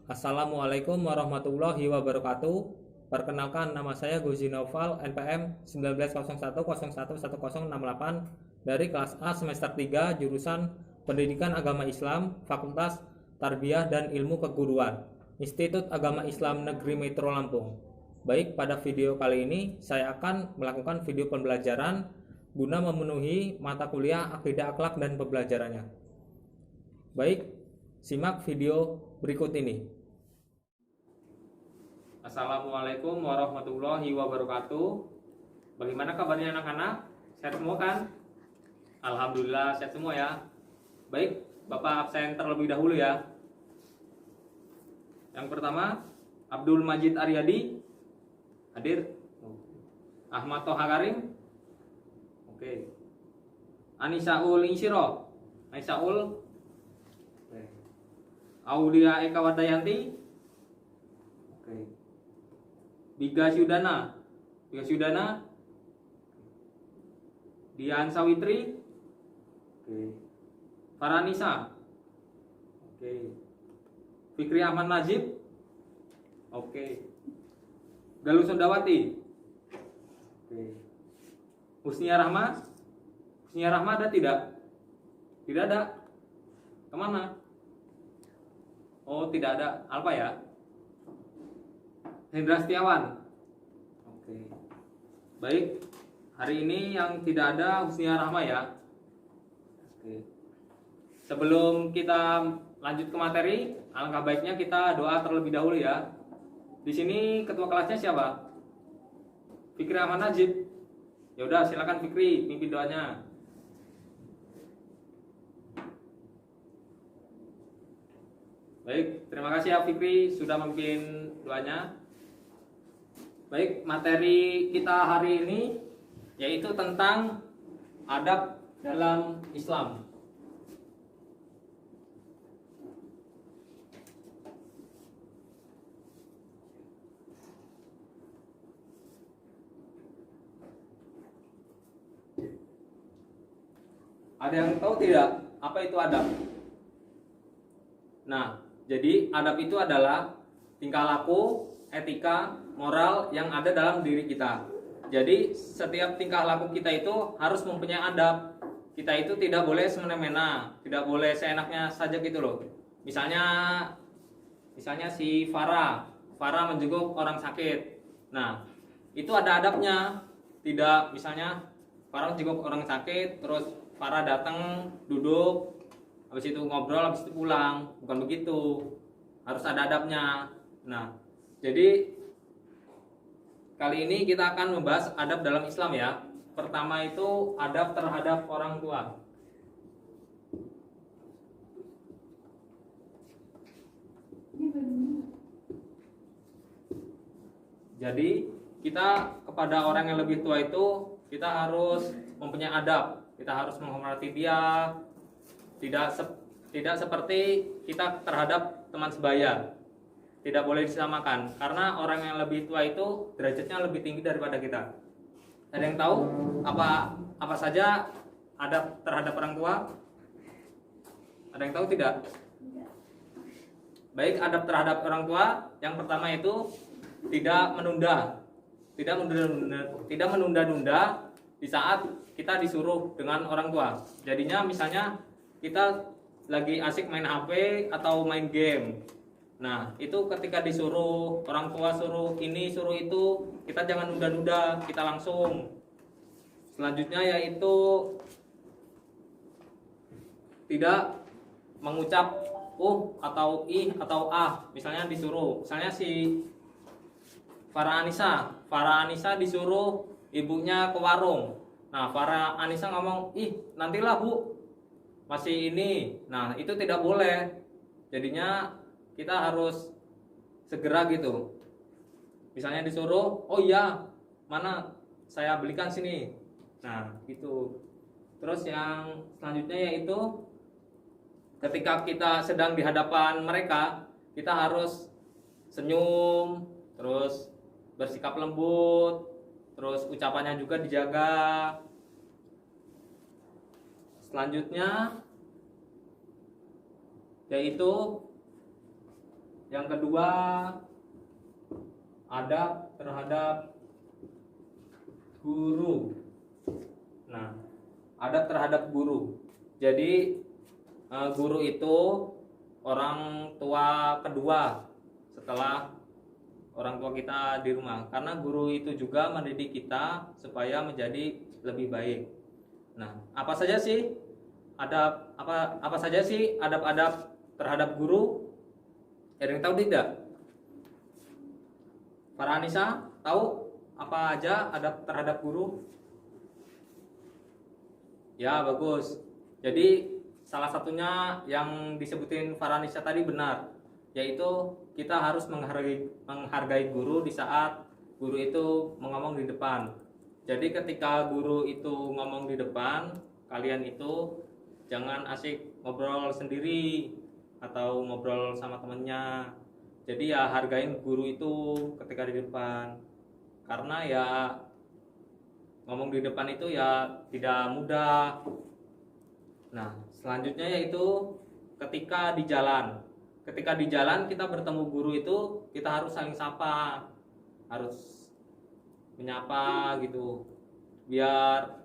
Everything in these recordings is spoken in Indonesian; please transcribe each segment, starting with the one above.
Assalamualaikum warahmatullahi wabarakatuh. Perkenalkan, nama saya Gozi Noval, NPM 1901011068 dari kelas A semester 3 jurusan Pendidikan Agama Islam, Fakultas Tarbiyah dan Ilmu Keguruan, Institut Agama Islam Negeri Metro Lampung. Baik, pada video kali ini saya akan melakukan video pembelajaran guna memenuhi mata kuliah Akidah Akhlak dan Pembelajarannya. Baik, simak video berikut ini. Assalamualaikum warahmatullahi wabarakatuh. Bagaimana kabarnya anak-anak? Sehat semua kan? Alhamdulillah sehat semua ya. Baik, Bapak absen terlebih dahulu ya. Yang pertama, Abdul Majid Aryadi. Hadir. Ahmad Toha Karim. Oke. Anisaul Insyiro. Anisaul. Aulia Eka Wadayanti. Oke. Biga Syudana. Dian Sawitri. Oke. Faranisa. Oke. Fikri Ahmad Najib. Oke. Galuh Sondawati. Oke. Husnia Rahma. Husnia Rahma ada tidak? Tidak ada. Kemana? Oh, tidak ada. Alfa ya? Hendra Setiawan. Oke. Baik. Hari ini yang tidak ada Husnia Rahma ya. Oke. Sebelum kita lanjut ke materi, alangkah baiknya kita doa terlebih dahulu ya. Di sini ketua kelasnya siapa? Fikri Ahmad Najib. Ya udah, silakan Fikri mimpin doanya. Baik, terima kasih ya Fikri sudah memimpin doanya. Baik, materi kita hari ini yaitu tentang adab dalam Islam. Ada yang tahu tidak apa itu adab? Nah, jadi adab itu adalah tingkah laku, etika, moral yang ada dalam diri kita. Jadi setiap tingkah laku kita itu harus mempunyai adab. Kita itu tidak boleh semena-mena, tidak boleh seenaknya saja gitu loh. Misalnya si Farah menjenguk orang sakit. Nah, itu ada adabnya. Tidak, misalnya Farah menjenguk orang sakit, terus Farah datang, duduk, habis itu ngobrol, habis itu pulang. Bukan begitu. Harus ada adabnya. Nah, jadi kali ini kita akan membahas adab dalam Islam ya. Pertama itu adab terhadap orang tua. Jadi kita kepada orang yang lebih tua itu kita harus mempunyai adab. Kita harus menghormati dia. Tidak seperti kita terhadap teman sebaya. Tidak boleh disamakan karena orang yang lebih tua itu derajatnya lebih tinggi daripada kita. Ada yang tahu apa saja adab terhadap orang tua? Ada yang tahu tidak? Baik, adab terhadap orang tua yang pertama itu tidak menunda-nunda di saat kita disuruh dengan orang tua. Jadinya misalnya kita lagi asik main HP atau main game. Nah, itu ketika disuruh orang tua suruh ini, suruh itu, kita jangan nunda-nunda, kita langsung. Selanjutnya yaitu tidak mengucap atau ih atau ah. Misalnya disuruh, misalnya si Farah Anissa disuruh ibunya ke warung. Nah, Farah Anissa ngomong, "Ih, nantilah, Bu. Masih ini." Nah, itu tidak boleh. Jadinya kita harus segera gitu. Misalnya disuruh, "Oh iya, mana saya belikan sini." Nah, gitu. Terus yang selanjutnya yaitu ketika kita sedang di hadapan mereka, kita harus senyum, terus bersikap lembut, terus ucapannya juga dijaga. Selanjutnya yaitu Yang kedua, adab terhadap guru. Nah, adab terhadap guru. Jadi guru itu orang tua kedua setelah orang tua kita di rumah, karena guru itu juga mendidik kita supaya menjadi lebih baik. Nah, apa saja sih adab-adab terhadap guru? Ada yang tahu tidak? Farhanisa tahu apa aja adab terhadap guru? Ya, bagus. Jadi salah satunya yang disebutin Farhanisa tadi benar, yaitu kita harus menghargai guru di saat guru itu ngomong di depan. Jadi ketika guru itu ngomong di depan, kalian itu jangan asik ngobrol sendiri atau ngobrol sama temennya. Jadi ya hargain guru itu ketika di depan, karena ya ngomong di depan itu ya tidak mudah. Nah, selanjutnya yaitu ketika di jalan. Ketika di jalan kita bertemu guru itu kita harus saling sapa, harus menyapa gitu, biar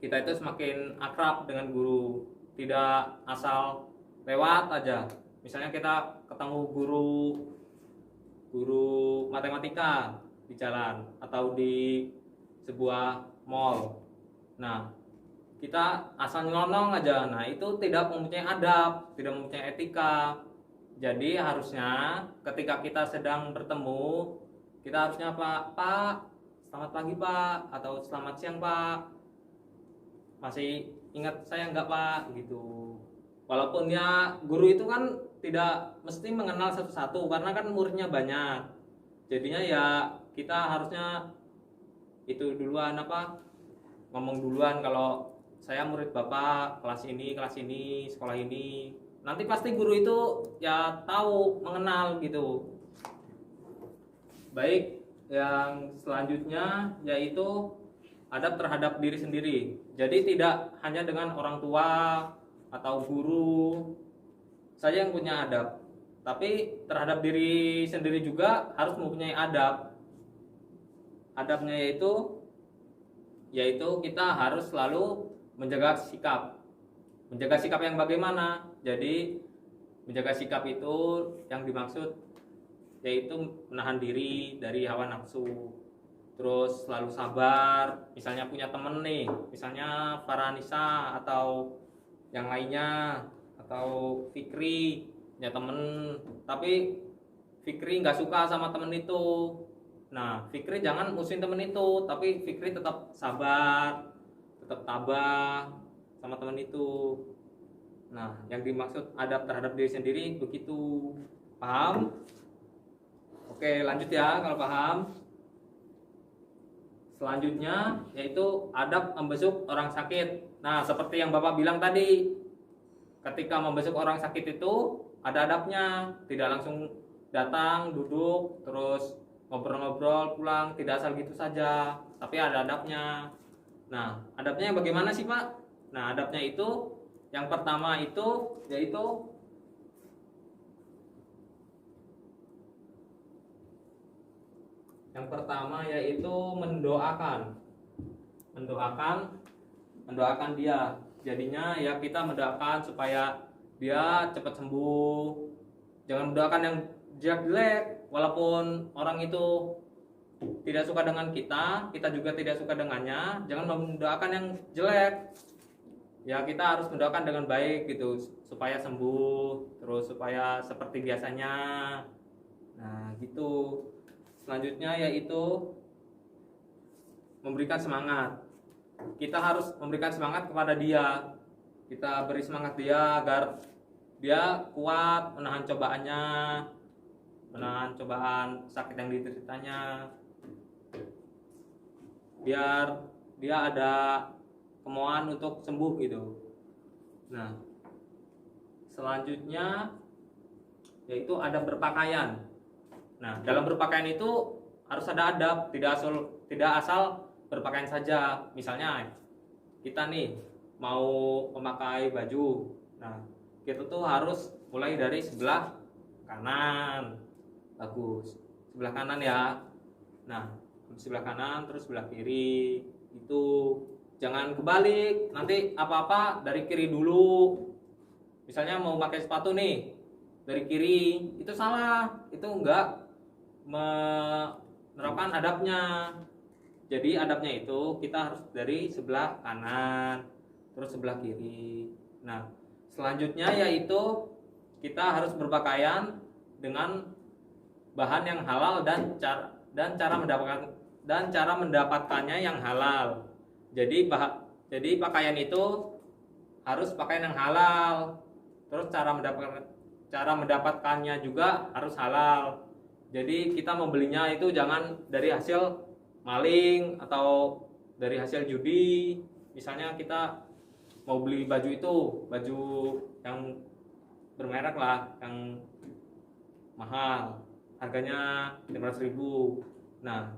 kita itu semakin akrab dengan guru, tidak asal lewat aja. Misalnya kita ketemu guru matematika di jalan atau di sebuah mall. Nah, kita asal nyelonong aja. Nah, itu tidak mempunyai adab, tidak mempunyai etika. Jadi harusnya ketika kita sedang bertemu, kita harusnya Pak, selamat pagi Pak, atau selamat siang Pak. Masih ingat saya enggak Pak? Gitu. Walaupun ya guru itu kan tidak mesti mengenal satu-satu, karena kan muridnya banyak. Jadinya ya kita harusnya itu duluan ngomong duluan, kalau saya murid Bapak kelas ini, sekolah ini. Nanti pasti guru itu ya tahu, mengenal gitu. Baik, yang selanjutnya yaitu adab terhadap diri sendiri. Jadi tidak hanya dengan orang tua atau guru saja yang punya adab, tapi terhadap diri sendiri juga harus mempunyai adab. Adabnya yaitu kita harus selalu menjaga sikap. Menjaga sikap yang bagaimana? Jadi menjaga sikap itu yang dimaksud yaitu menahan diri dari hawa nafsu. Terus selalu sabar. Misalnya punya temen nih, misalnya Farhanisa atau yang lainnya, atau Fikri punya temen, tapi Fikri nggak suka sama temen itu. Nah, Fikri jangan musuhin temen itu, tapi Fikri tetap sabar, tetap tabah sama temen itu. Nah, yang dimaksud adab terhadap diri sendiri begitu. Paham? Oke, lanjut ya kalau paham. Selanjutnya yaitu adab membesuk orang sakit. Nah, seperti yang Bapak bilang tadi, ketika membesuk orang sakit itu ada adabnya. Tidak langsung datang, duduk, terus ngobrol-ngobrol, pulang, tidak asal gitu saja, tapi ada adabnya. Nah, adabnya bagaimana sih Pak? Nah, adabnya itu yang pertama itu yaitu mendoakan dia. Jadinya ya kita mendoakan supaya dia cepat sembuh. Jangan mendoakan yang jelek, walaupun orang itu tidak suka dengan kita juga tidak suka dengannya. Jangan mendoakan yang jelek. Ya kita harus mendoakan dengan baik gitu, supaya sembuh, terus supaya seperti biasanya. Nah, gitu. Selanjutnya yaitu memberikan semangat. Kita harus memberikan semangat kepada dia. Kita beri semangat dia agar dia kuat menahan cobaannya, menahan cobaan sakit yang dideritanya, biar dia ada kemauan untuk sembuh gitu. Nah, selanjutnya yaitu adab berpakaian. Nah, dalam berpakaian itu harus ada adab, tidak asal berpakaian saja. Misalnya kita nih mau memakai baju, nah kita tuh harus mulai dari sebelah kanan. Bagus. Sebelah kanan ya. Nah, sebelah kanan terus sebelah kiri. Itu jangan kebalik. Nanti apa-apa dari kiri dulu. Misalnya mau pakai sepatu nih dari kiri, itu salah. Itu enggak menerapkan adabnya. Jadi adabnya itu kita harus dari sebelah kanan terus sebelah kiri. Nah, selanjutnya yaitu kita harus berpakaian dengan bahan yang halal dan cara mendapatkannya yang halal. Jadi pakaian itu harus pakaian yang halal. Terus cara mendapatkannya juga harus halal. Jadi kita membelinya itu jangan dari hasil maling atau dari hasil judi. Misalnya kita mau beli baju itu, baju yang bermerek lah, yang mahal, harganya 500.000. Nah,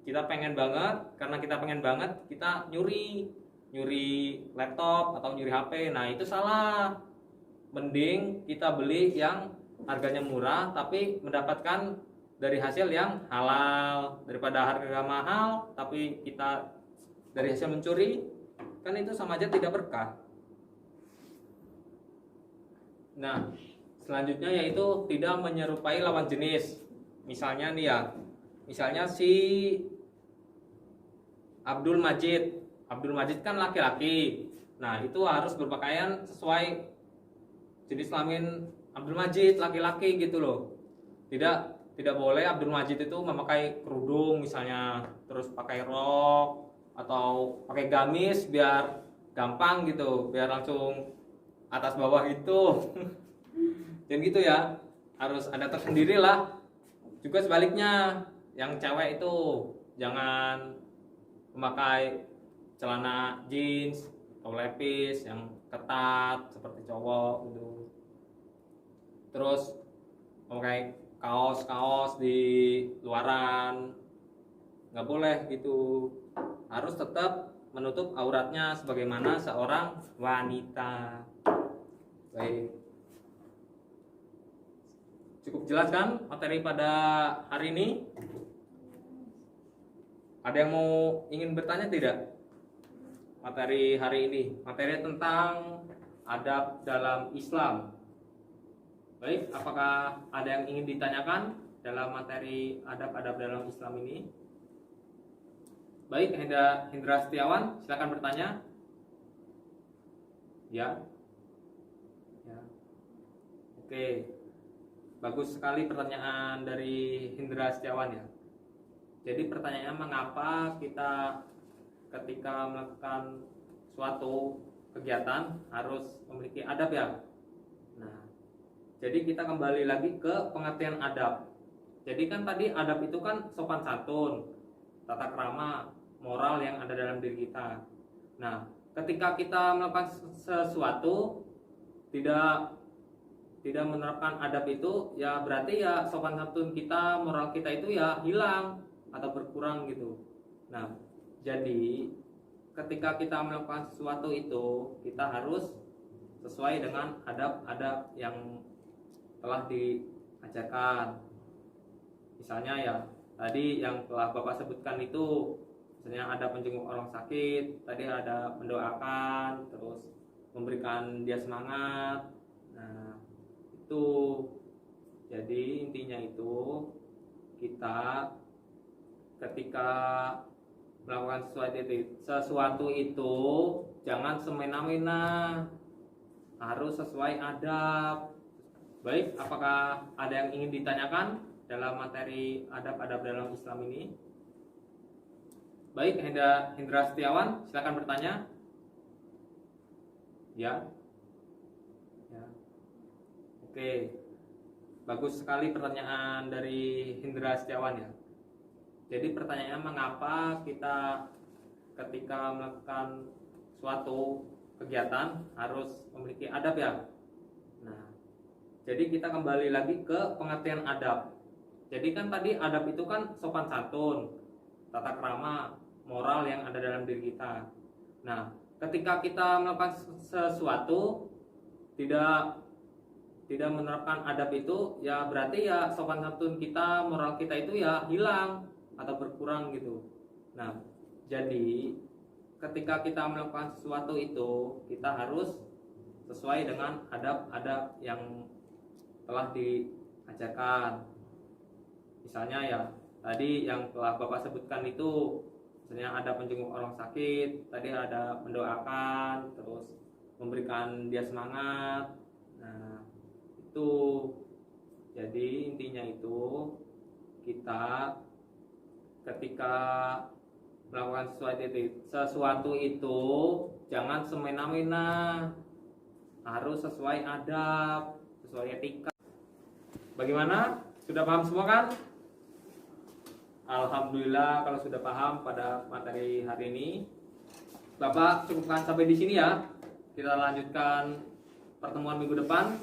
kita pengen banget, karena kita pengen banget, kita nyuri laptop atau nyuri HP. Nah, itu salah. Mending kita beli yang harganya murah tapi mendapatkan dari hasil yang halal, daripada harga mahal tapi kita dari hasil mencuri, kan itu sama aja tidak berkah. Nah, selanjutnya yaitu tidak menyerupai lawan jenis. Misalnya nih ya, misalnya si Abdul Majid kan laki-laki. Nah, itu harus berpakaian sesuai jenis kelamin Abdul Majid, laki-laki gitu loh. Tidak boleh Abdul Majid itu memakai kerudung misalnya, terus pakai rok atau pakai gamis biar gampang gitu, biar langsung atas bawah itu. Dan gitu ya, harus ada tersendiri lah. Juga sebaliknya, yang cewek itu jangan memakai celana jeans atau levis yang ketat seperti cowok gitu. Terus memakai kaos di luaran, nggak boleh gitu. Harus tetap menutup auratnya sebagaimana seorang wanita. Baik, cukup jelas kan materi pada hari ini? Ada yang mau ingin bertanya tidak? Materi hari ini, materi tentang adab dalam Islam. Baik, apakah ada yang ingin ditanyakan dalam materi adab-adab dalam Islam ini? Baik, Hendra Setiawan, silakan bertanya. Ya. Oke, bagus sekali pertanyaan dari Hendra Setiawan ya. Jadi pertanyaannya, mengapa kita ketika melakukan suatu kegiatan harus memiliki adab ya? Nah, jadi kita kembali lagi ke pengertian adab. Jadi kan tadi adab itu kan sopan santun, tata krama, moral yang ada dalam diri kita. Nah, ketika kita melakukan sesuatu tidak menerapkan adab itu, ya berarti ya sopan santun kita, moral kita itu ya hilang atau berkurang gitu. Nah, jadi ketika kita melakukan sesuatu itu, kita harus sesuai dengan adab-adab yang telah diajarkan. Misalnya ya tadi yang telah Bapak sebutkan itu, misalnya ada menjenguk orang sakit, tadi ada mendoakan, terus memberikan dia semangat. Nah, itu jadi intinya itu kita ketika melakukan sesuatu itu jangan semena-mena, harus sesuai adab. Baik, apakah ada yang ingin ditanyakan dalam materi adab-adab dalam Islam ini? Baik, Hendra Setiawan, silakan bertanya. Ya. Oke, bagus sekali pertanyaan dari Hendra Setiawan ya. Jadi pertanyaannya, mengapa kita ketika melakukan suatu kegiatan harus memiliki adab ya? Nah, jadi kita kembali lagi ke pengertian adab. Jadi kan tadi adab itu kan sopan santun, tata krama, moral yang ada dalam diri kita. Nah, ketika kita melakukan sesuatu tidak tidak menerapkan adab itu, ya berarti ya sopan santun kita, moral kita itu ya hilang atau berkurang gitu. Nah, jadi ketika kita melakukan sesuatu itu, kita harus sesuai dengan adab-adab yang telah diajarkan. Misalnya ya tadi yang telah Bapak sebutkan itu, misalnya ada menjenguk orang sakit, tadi ada mendoakan, terus memberikan dia semangat. Nah, itu jadi intinya itu kita ketika melakukan sesuatu itu jangan semena-mena, harus sesuai adab, sesuai etika. Bagaimana? Sudah paham semua kan? Alhamdulillah kalau sudah paham pada materi hari ini. Bapak cukupkan sampai di sini ya. Kita lanjutkan pertemuan minggu depan.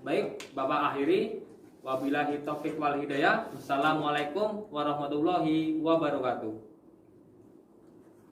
Baik, Bapak akhiri. Wabillahi taufiq wal hidayah. Wassalamualaikum warahmatullahi wabarakatuh.